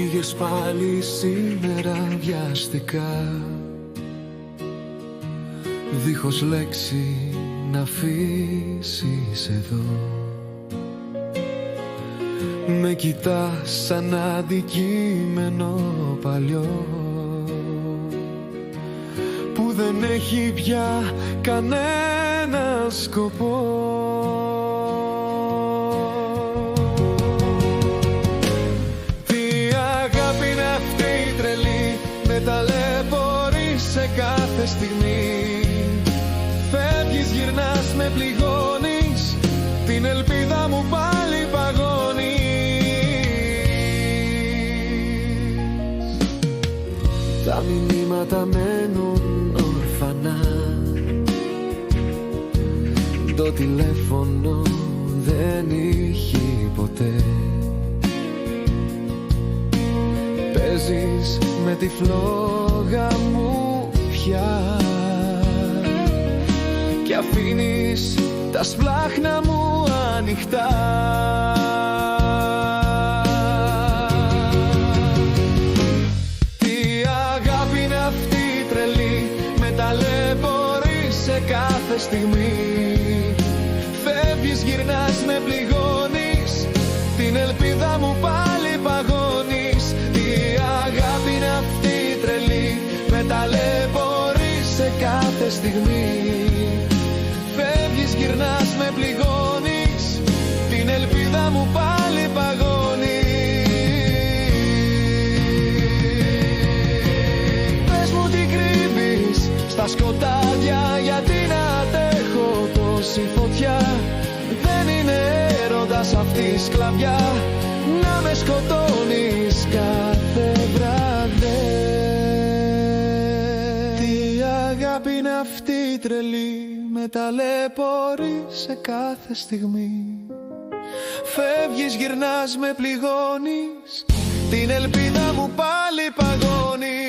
Πήγες πάλι σήμερα βιαστικά, δίχως λέξη να αφήσεις εδώ. Με κοιτάς σαν αντικείμενο παλιό που δεν έχει πια κανένα σκοπό. Ταλαιπωρείς σε κάθε στιγμή. Φεύγεις, γυρνάς, με πληγώνεις, την ελπίδα μου πάλι παγώνεις. Τα μηνύματα μένουν ορφανά, το τηλέφωνο δεν είχε ποτέ. Παίζεις με τη φλόγα μου πια κι αφήνεις τα σπλάχνα μου ανοιχτά. Τι αγάπη είναι αυτή τρελή, με ταλαιπωρείς σε κάθε στιγμή. Φεύγεις, γυρνάς, με πληγώνεις, την ελπίδα μου πάλι παγώνεις. Αγάπη είναι αυτή τρελή, με ταλαιπωρείς σε κάθε στιγμή. Φεύγεις, γυρνάς, με πληγώνεις, την ελπίδα μου πάλι παγώνεις. Πες μου τι κρύβεις στα σκοτάδια, γιατί να αντέχω τόση φωτιά. Δεν είναι έρωτας αυτή η σκλαβιά, να με σκοτώνεις κάθε βράδυ. Τι αγάπη είναι αυτή τρελή, με ταλαιπωρείς σε κάθε στιγμή. Φεύγεις, γυρνάς, με πληγώνεις, την ελπίδα μου πάλι παγώνεις.